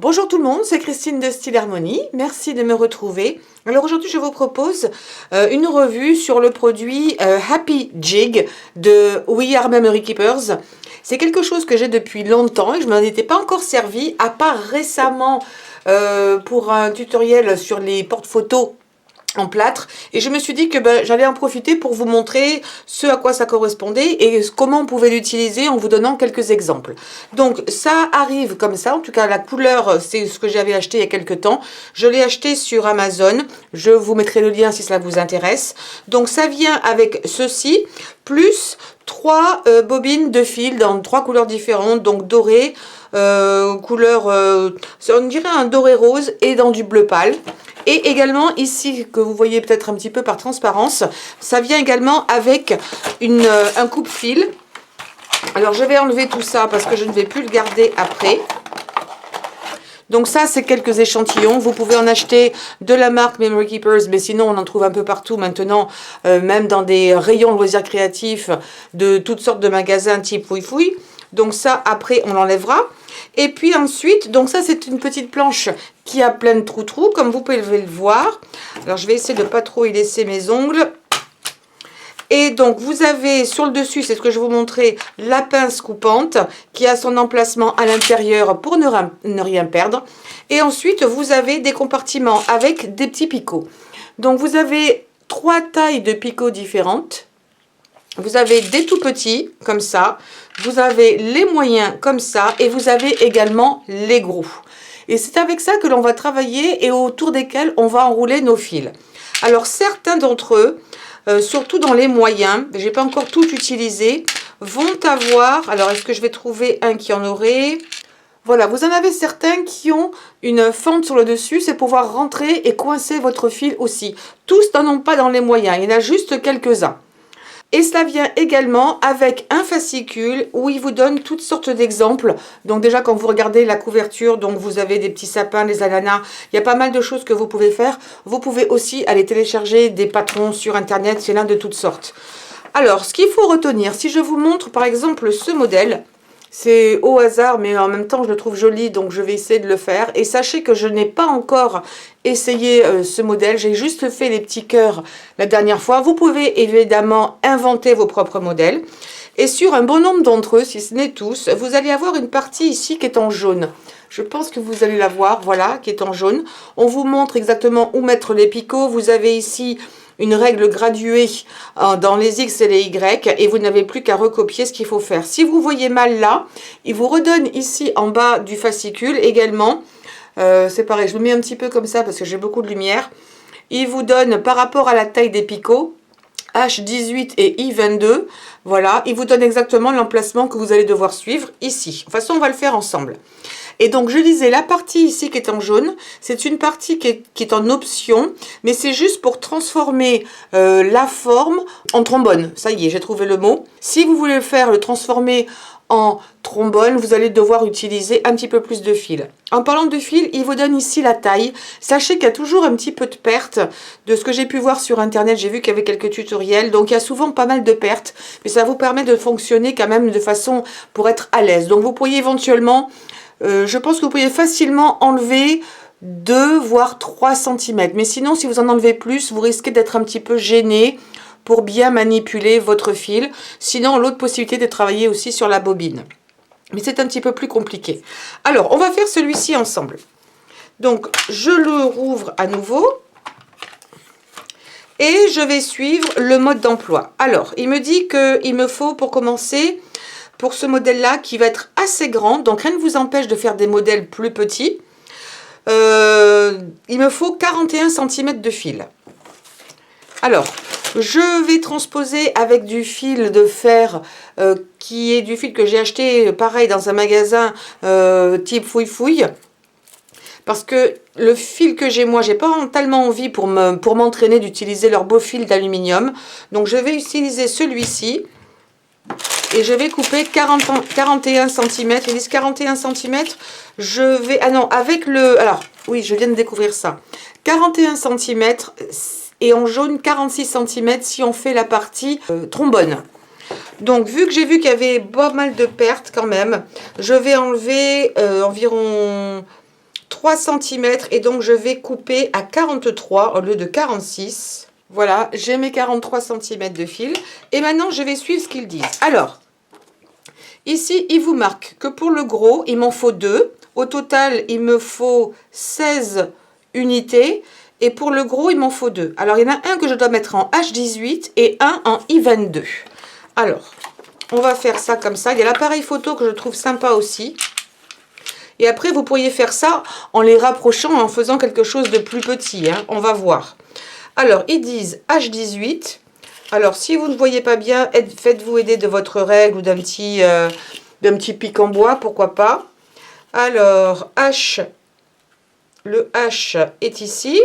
Bonjour tout le monde, c'est Christine de Style Harmonie, merci de me retrouver. Alors aujourd'hui je vous propose une revue sur le produit Happy Jig de We Are Memory Keepers. C'est quelque chose que j'ai depuis longtemps et je ne m'en étais pas encore servi, à part récemment pour un tutoriel sur les porte-photos en plâtre, et je me suis dit que j'allais en profiter pour vous montrer ce à quoi ça correspondait et comment on pouvait l'utiliser en vous donnant quelques exemples. Donc ça arrive comme ça, en tout cas la couleur c'est ce que j'avais acheté il y a quelques temps, je l'ai acheté sur Amazon, je vous mettrai le lien si cela vous intéresse. Donc ça vient avec ceci, plus 3 bobines de fil dans 3 couleurs différentes, donc doré, couleur, on dirait un doré rose et dans du bleu pâle. Et également ici, que vous voyez peut-être un petit peu par transparence, ça vient également avec un coupe-fil. Alors je vais enlever tout ça parce que je ne vais plus le garder après. Donc ça, c'est quelques échantillons. Vous pouvez en acheter de la marque Memory Keepers, mais sinon on en trouve un peu partout maintenant, même dans des rayons loisirs créatifs de toutes sortes de magasins type Fouille-Fouille. Donc ça, après, on l'enlèvera. Et puis ensuite, donc ça, c'est une petite planche qui a plein de trous-trous, comme vous pouvez le voir. Alors, je vais essayer de ne pas trop y laisser mes ongles. Et donc, vous avez sur le dessus, c'est ce que je vais vous montrer, la pince coupante qui a son emplacement à l'intérieur pour ne rien perdre. Et ensuite, vous avez des compartiments avec des petits picots. Donc, vous avez 3 tailles de picots différentes. Vous avez des tout petits, comme ça. Vous avez les moyens, comme ça. Et vous avez également les gros. Et c'est avec ça que l'on va travailler et autour desquels on va enrouler nos fils. Alors, certains d'entre eux, surtout dans les moyens, je n'ai pas encore tout utilisé, vont avoir... Alors, est-ce que je vais trouver un qui en aurait? Voilà, vous en avez certains qui ont une fente sur le dessus, c'est pouvoir rentrer et coincer votre fil aussi. Tous n'en ont pas dans les moyens, il y en a juste quelques-uns. Et cela vient également avec un fascicule où il vous donne toutes sortes d'exemples. Donc déjà quand vous regardez la couverture, donc vous avez des petits sapins, des ananas, il y a pas mal de choses que vous pouvez faire. Vous pouvez aussi aller télécharger des patrons sur internet, c'est l'un de toutes sortes. Alors ce qu'il faut retenir, si je vous montre par exemple ce modèle, c'est au hasard, mais en même temps, je le trouve joli, donc je vais essayer de le faire. Et sachez que je n'ai pas encore essayé ce modèle. J'ai juste fait les petits cœurs la dernière fois. Vous pouvez évidemment inventer vos propres modèles. Et sur un bon nombre d'entre eux, si ce n'est tous, vous allez avoir une partie ici qui est en jaune. Je pense que vous allez la voir, voilà, qui est en jaune. On vous montre exactement où mettre les picots. Vous avez ici une règle graduée dans les X et les Y et vous n'avez plus qu'à recopier ce qu'il faut faire. Si vous voyez mal là, il vous redonne ici en bas du fascicule également, c'est pareil, je le mets un petit peu comme ça parce que j'ai beaucoup de lumière, il vous donne par rapport à la taille des picots, H18 et I22, voilà, il vous donne exactement l'emplacement que vous allez devoir suivre ici. De toute façon, on va le faire ensemble. Et donc, je disais, la partie ici qui est en jaune, c'est une partie qui est en option, mais c'est juste pour transformer la forme en trombone. Ça y est, j'ai trouvé le mot. Si vous voulez le transformer en trombone, vous allez devoir utiliser un petit peu plus de fil. En parlant de fil, il vous donne ici la taille. Sachez qu'il y a toujours un petit peu de perte. De ce que j'ai pu voir sur internet, j'ai vu qu'il y avait quelques tutoriels, donc il y a souvent pas mal de pertes, mais ça vous permet de fonctionner quand même de façon pour être à l'aise. Donc vous pourriez éventuellement... je pense que vous pouvez facilement enlever 2 voire 3 cm. Mais sinon, si vous en enlevez plus, vous risquez d'être un petit peu gêné pour bien manipuler votre fil. Sinon, l'autre possibilité de travailler aussi sur la bobine. Mais c'est un petit peu plus compliqué. Alors, on va faire celui-ci ensemble. Donc, je le rouvre à nouveau. Et je vais suivre le mode d'emploi. Alors, il me dit qu'il me faut, pour commencer... Pour ce modèle-là, qui va être assez grand, donc rien ne vous empêche de faire des modèles plus petits. Il me faut 41 cm de fil. Alors, je vais transposer avec du fil de fer, qui est du fil que j'ai acheté, pareil, dans un magasin type Fouille-Fouille. Parce que le fil que j'ai, moi, j'ai pas tellement envie pour m'entraîner d'utiliser leur beau fil d'aluminium. Donc, je vais utiliser celui-ci. Et je vais couper 41 cm. Ils disent 41 cm. Je vais... Ah non, avec le... Alors, oui, je viens de découvrir ça. 41 cm et en jaune 46 cm si on fait la partie trombone. Donc, vu que j'ai vu qu'il y avait pas mal de pertes quand même, je vais enlever environ 3 cm et donc je vais couper à 43 au lieu de 46. Voilà, j'ai mes 43 cm de fil. Et maintenant, je vais suivre ce qu'ils disent. Alors, ici, il vous marque que pour le gros, il m'en faut 2. Au total, il me faut 16 unités. Et pour le gros, il m'en faut 2. Alors, il y en a un que je dois mettre en H18 et un en I22. Alors, on va faire ça comme ça. Il y a l'appareil photo que je trouve sympa aussi. Et après, vous pourriez faire ça en les rapprochant, en faisant quelque chose de plus petit. Hein. On va voir. Alors, ils disent H18. Alors, si vous ne voyez pas bien, faites-vous aider de votre règle ou d'un petit pic en bois, pourquoi pas. Alors, le H est ici.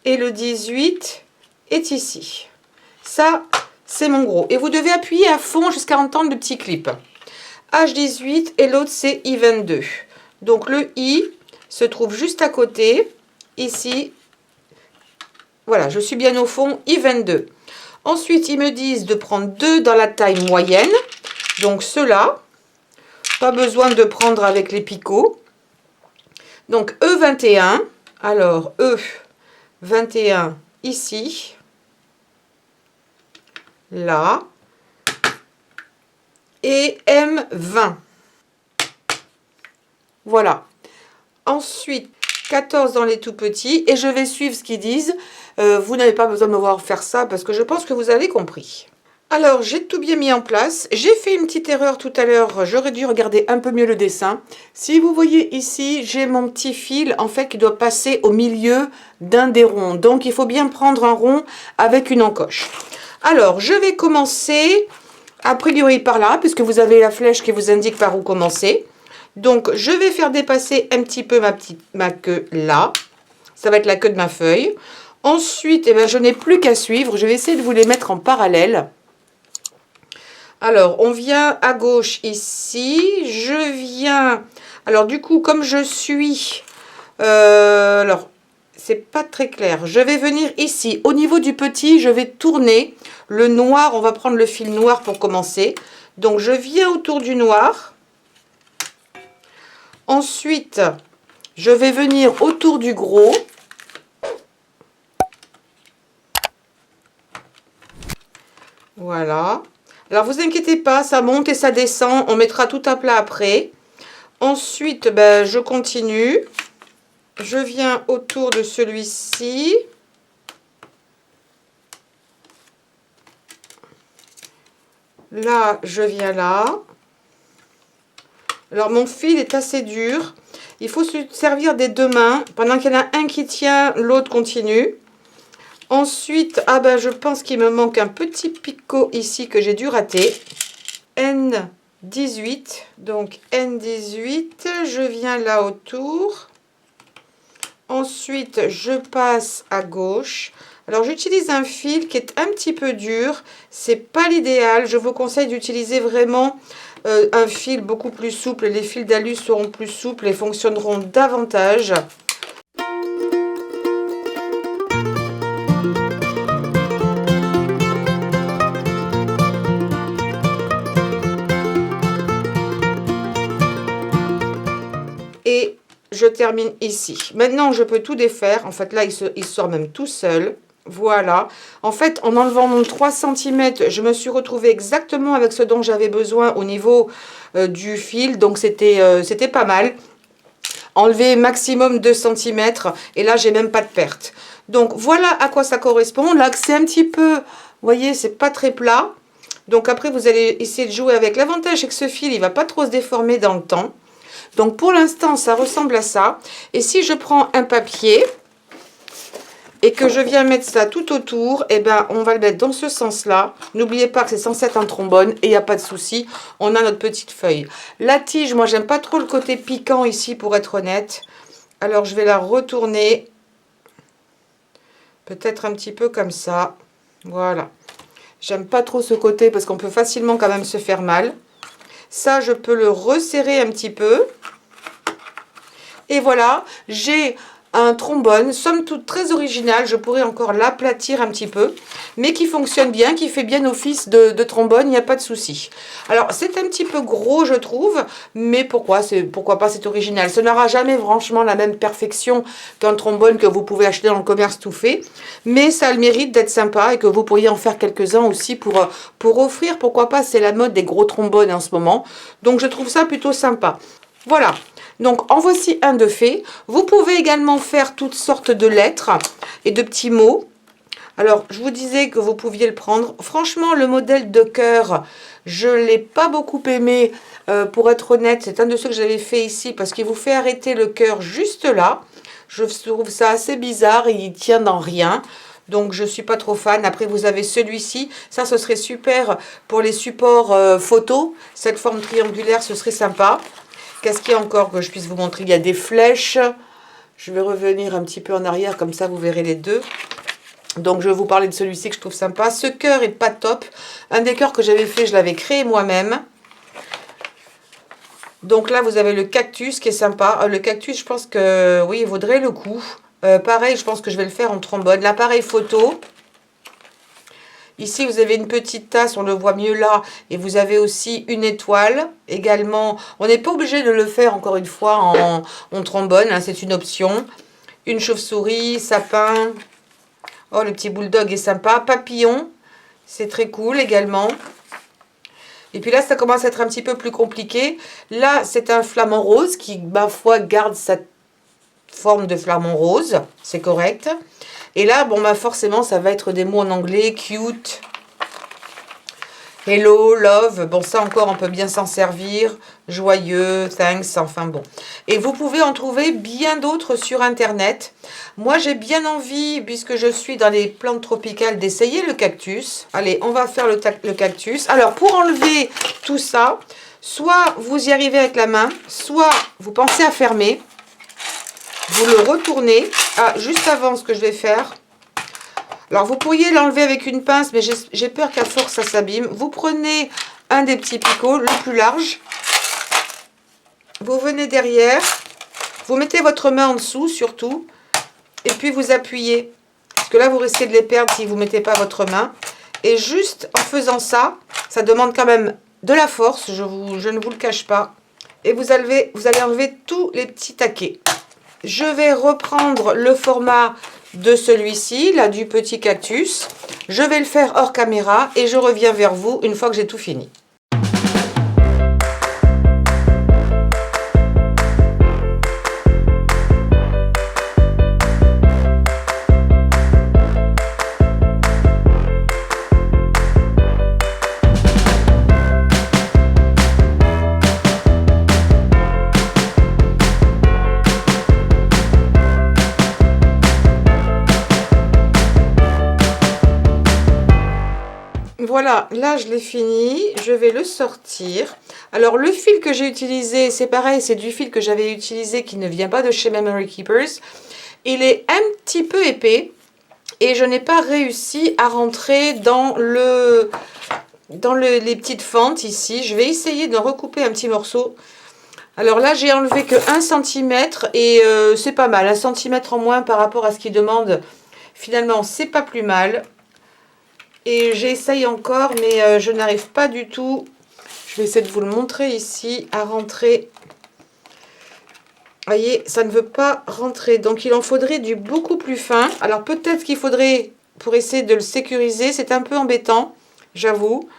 Et le 18 est ici. Ça, c'est mon gros. Et vous devez appuyer à fond jusqu'à entendre le petit clip. H18 et l'autre, c'est I22. Donc, le I se trouve juste à côté. Ici. Voilà, je suis bien au fond, I22. Ensuite, ils me disent de prendre 2 dans la taille moyenne. Donc, ceux-là. Pas besoin de prendre avec les picots. Donc, E21. Alors, E21 ici. Là. Et M20. Voilà. Ensuite, 14 dans les tout petits. Et je vais suivre ce qu'ils disent. Vous n'avez pas besoin de me voir faire ça parce que je pense que vous avez compris. Alors, j'ai tout bien mis en place. J'ai fait une petite erreur tout à l'heure. J'aurais dû regarder un peu mieux le dessin. Si vous voyez ici, j'ai mon petit fil, en fait, qui doit passer au milieu d'un des ronds. Donc, il faut bien prendre un rond avec une encoche. Alors, je vais commencer, a priori par là, puisque vous avez la flèche qui vous indique par où commencer. Donc, je vais faire dépasser un petit peu ma queue là. Ça va être la queue de ma feuille. Ensuite, eh ben, je n'ai plus qu'à suivre. Je vais essayer de vous les mettre en parallèle. Alors, on vient à gauche ici. Je viens... Alors, du coup, comme je suis... alors, c'est pas très clair. Je vais venir ici. Au niveau du petit, je vais tourner. Le noir, on va prendre le fil noir pour commencer. Donc, je viens autour du noir. Ensuite, je vais venir autour du gros. Voilà. Alors, vous inquiétez pas, ça monte et ça descend. On mettra tout à plat après. Ensuite, ben, je continue. Je viens autour de celui-ci. Là, je viens là. Alors, mon fil est assez dur. Il faut se servir des deux mains. Pendant qu'il y en a un qui tient, l'autre continue. Ensuite, ah ben, je pense qu'il me manque un petit picot ici que j'ai dû rater. N18. Donc, N18. Je viens là autour. Ensuite, je passe à gauche. Alors, j'utilise un fil qui est un petit peu dur. C'est pas l'idéal. Je vous conseille d'utiliser vraiment un fil beaucoup plus souple. Les fils d'alu seront plus souples et fonctionneront davantage. Et je termine ici. Maintenant, je peux tout défaire. En fait, là, il sort même tout seul. Voilà. En fait, en enlevant mon 3 cm, je me suis retrouvée exactement avec ce dont j'avais besoin au niveau du fil. Donc, c'était pas mal. Enlever maximum 2 cm. Et là, j'ai même pas de perte. Donc, voilà à quoi ça correspond. Là, c'est un petit peu... Vous voyez, c'est pas très plat. Donc, après, vous allez essayer de jouer avec. L'avantage, c'est que ce fil, il va pas trop se déformer dans le temps. Donc, pour l'instant, ça ressemble à ça. Et si je prends un papier et que je viens mettre ça tout autour, eh ben, on va le mettre dans ce sens-là. N'oubliez pas que c'est censé être un trombone et il n'y a pas de souci. On a notre petite feuille. La tige, moi, j'aime pas trop le côté piquant ici, pour être honnête. Alors, je vais la retourner. Peut-être un petit peu comme ça. Voilà. J'aime pas trop ce côté parce qu'on peut facilement quand même se faire mal. Ça, je peux le resserrer un petit peu. Et voilà, j'ai un trombone, somme toute très original, je pourrais encore l'aplatir un petit peu, mais qui fonctionne bien, qui fait bien office de trombone, il n'y a pas de souci. Alors c'est un petit peu gros je trouve, mais pourquoi pas, c'est original. Ça n'aura jamais franchement la même perfection qu'un trombone que vous pouvez acheter dans le commerce tout fait, mais ça a le mérite d'être sympa et que vous pourriez en faire quelques-uns aussi pour offrir, pourquoi pas, c'est la mode des gros trombones en ce moment, donc je trouve ça plutôt sympa. Voilà. Donc, en voici un de fait. Vous pouvez également faire toutes sortes de lettres et de petits mots. Alors, je vous disais que vous pouviez le prendre. Franchement, le modèle de cœur, je ne l'ai pas beaucoup aimé. Pour être honnête, c'est un de ceux que j'avais fait ici parce qu'il vous fait arrêter le cœur juste là. Je trouve ça assez bizarre et il tient dans rien. Donc, je ne suis pas trop fan. Après, vous avez celui-ci. Ça, ce serait super pour les supports photos. Cette forme triangulaire, ce serait sympa. Qu'est-ce qu'il y a encore que je puisse vous montrer? Il y a des flèches. Je vais revenir un petit peu en arrière, comme ça vous verrez les deux. Donc je vais vous parler de celui-ci que je trouve sympa. Ce cœur est pas top. Un des cœurs que j'avais fait, je l'avais créé moi-même. Donc là, vous avez le cactus qui est sympa. Le cactus, je pense que oui, il vaudrait le coup. Pareil, je pense que je vais le faire en trombone. L'appareil photo. Ici, vous avez une petite tasse, on le voit mieux là. Et vous avez aussi une étoile également. On n'est pas obligé de le faire, encore une fois, en trombone. Hein, c'est une option. Une chauve-souris, sapin. Oh, le petit bulldog est sympa. Papillon, c'est très cool également. Et puis là, ça commence à être un petit peu plus compliqué. Là, c'est un flamant rose qui, ma foi, garde sa forme de flamant rose. C'est correct. Et là, bon, bah forcément, ça va être des mots en anglais. Cute, hello, love. Bon, ça encore, on peut bien s'en servir. Joyeux, thanks, enfin bon. Et vous pouvez en trouver bien d'autres sur Internet. Moi, j'ai bien envie, puisque je suis dans les plantes tropicales, d'essayer le cactus. Allez, on va faire le cactus. Alors, pour enlever tout ça, soit vous y arrivez avec la main, soit vous pensez à fermer. Vous le retournez. Ah, juste avant, ce que je vais faire. Alors, vous pourriez l'enlever avec une pince, mais j'ai peur qu'à force, ça s'abîme. Vous prenez un des petits picots, le plus large. Vous venez derrière. Vous mettez votre main en dessous, surtout. Et puis, vous appuyez. Parce que là, vous risquez de les perdre si vous ne mettez pas votre main. Et juste en faisant ça, ça demande quand même de la force. Je ne vous le cache pas. Et vous allez enlever tous les petits taquets. Je vais reprendre le format de celui-ci, là, du petit cactus. Je vais le faire hors caméra et je reviens vers vous une fois que j'ai tout fini. Voilà, là je l'ai fini, je vais le sortir. Alors le fil que j'ai utilisé, c'est pareil, c'est du fil que j'avais utilisé qui ne vient pas de chez Memory Keepers. Il est un petit peu épais et je n'ai pas réussi à rentrer dans les petites fentes ici. Je vais essayer de recouper un petit morceau. Alors là j'ai enlevé que 1 cm et c'est pas mal, 1 cm en moins par rapport à ce qu'il demande. Finalement c'est pas plus mal. Et j'essaye encore, mais je n'arrive pas du tout. Je vais essayer de vous le montrer ici, à rentrer. Vous voyez, ça ne veut pas rentrer. Donc, il en faudrait du beaucoup plus fin. Alors, peut-être qu'il faudrait, pour essayer de le sécuriser, c'est un peu embêtant, j'avoue.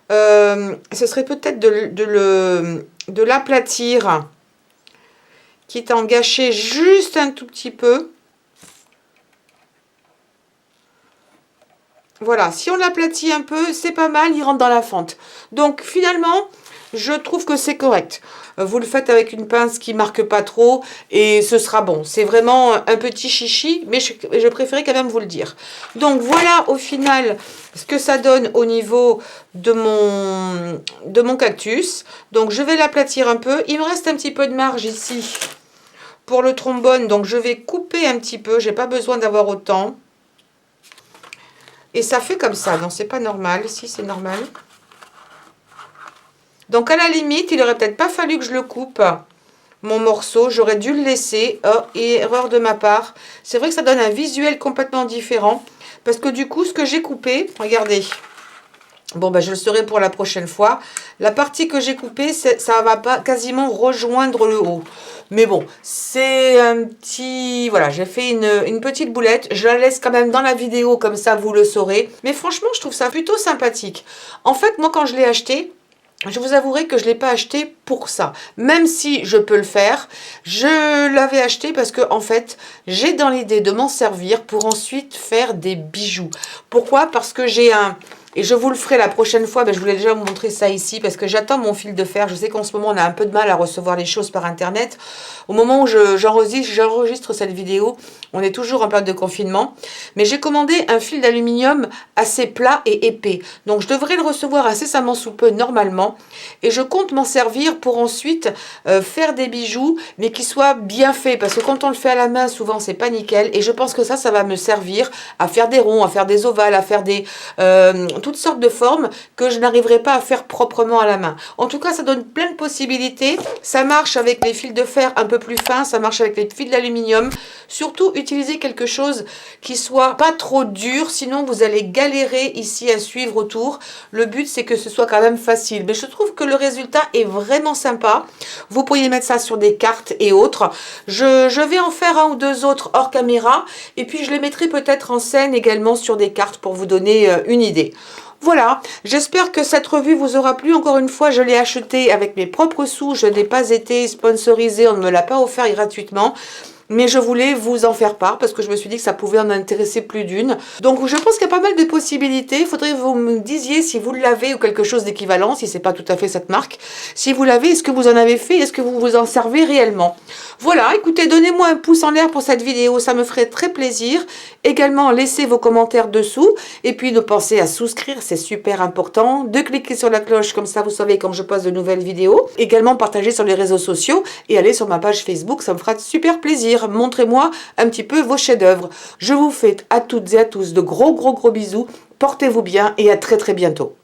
Ce serait peut-être de l'aplatir, quitte à en gâcher juste un tout petit peu. Voilà, si on l'aplatit un peu, c'est pas mal, il rentre dans la fente. Donc finalement, je trouve que c'est correct. Vous le faites avec une pince qui marque pas trop et ce sera bon. C'est vraiment un petit chichi, mais je préférais quand même vous le dire. Donc voilà au final ce que ça donne au niveau de mon cactus. Donc je vais l'aplatir un peu. Il me reste un petit peu de marge ici pour le trombone, donc je vais couper un petit peu. J'ai pas besoin d'avoir autant. Et ça fait comme ça, non, c'est pas normal. Si, c'est normal. Donc, à la limite, il aurait peut-être pas fallu que je le coupe mon morceau. J'aurais dû le laisser. Oh, et erreur de ma part. C'est vrai que ça donne un visuel complètement différent. Parce que du coup, ce que j'ai coupé, regardez. Bon, ben, je le saurai pour la prochaine fois. La partie que j'ai coupée, ça va pas quasiment rejoindre le haut. Mais bon, c'est un petit... Voilà, j'ai fait une petite boulette. Je la laisse quand même dans la vidéo, comme ça, vous le saurez. Mais franchement, je trouve ça plutôt sympathique. En fait, moi, quand je l'ai acheté, je vous avouerai que je ne l'ai pas acheté pour ça. Même si je peux le faire, je l'avais acheté parce que, en fait, j'ai dans l'idée de m'en servir pour ensuite faire des bijoux. Pourquoi? Parce que j'ai un... Et je vous le ferai la prochaine fois, mais je voulais déjà vous montrer ça ici parce que j'attends mon fil de fer. Je sais qu'en ce moment, on a un peu de mal à recevoir les choses par Internet. Au moment où j'enregistre cette vidéo, on est toujours en période de confinement. Mais j'ai commandé un fil d'aluminium assez plat et épais. Donc, je devrais le recevoir incessamment sous peu, normalement. Et je compte m'en servir pour ensuite faire des bijoux, mais qui soient bien faits. Parce que quand on le fait à la main, souvent, c'est pas nickel. Et je pense que ça va me servir à faire des ronds, à faire des ovales, à faire des... toutes sortes de formes que je n'arriverai pas à faire proprement à la main. En tout cas, ça donne plein de possibilités. Ça marche avec les fils de fer un peu plus fins, ça marche avec les fils d'aluminium. Surtout, utilisez quelque chose qui soit pas trop dur, sinon vous allez galérer ici à suivre autour. Le but, c'est que ce soit quand même facile. Mais je trouve que le résultat est vraiment sympa. Vous pourriez mettre ça sur des cartes et autres. Je vais en faire un ou deux autres hors caméra. Et puis, je les mettrai peut-être en scène également sur des cartes pour vous donner une idée. Voilà, j'espère que cette revue vous aura plu. Encore une fois, je l'ai achetée avec mes propres sous. Je n'ai pas été sponsorisée, on ne me l'a pas offert gratuitement. Mais je voulais vous en faire part parce que je me suis dit que ça pouvait en intéresser plus d'une. Donc je pense qu'il y a pas mal de possibilités. Il faudrait que vous me disiez si vous l'avez ou quelque chose d'équivalent, si c'est pas tout à fait cette marque. Si vous l'avez, est-ce que vous en avez fait? Est-ce que vous vous en servez réellement? Voilà, écoutez, donnez-moi un pouce en l'air pour cette vidéo, ça me ferait très plaisir. Également, laissez vos commentaires dessous. Et puis de penser à souscrire, c'est super important. De cliquer sur la cloche, comme ça vous savez quand je poste de nouvelles vidéos. Également partager sur les réseaux sociaux et aller sur ma page Facebook, ça me fera super plaisir. Montrez-moi un petit peu vos chefs-d'œuvre. Je vous fais à toutes et à tous de gros bisous. Portez-vous bien et à très bientôt.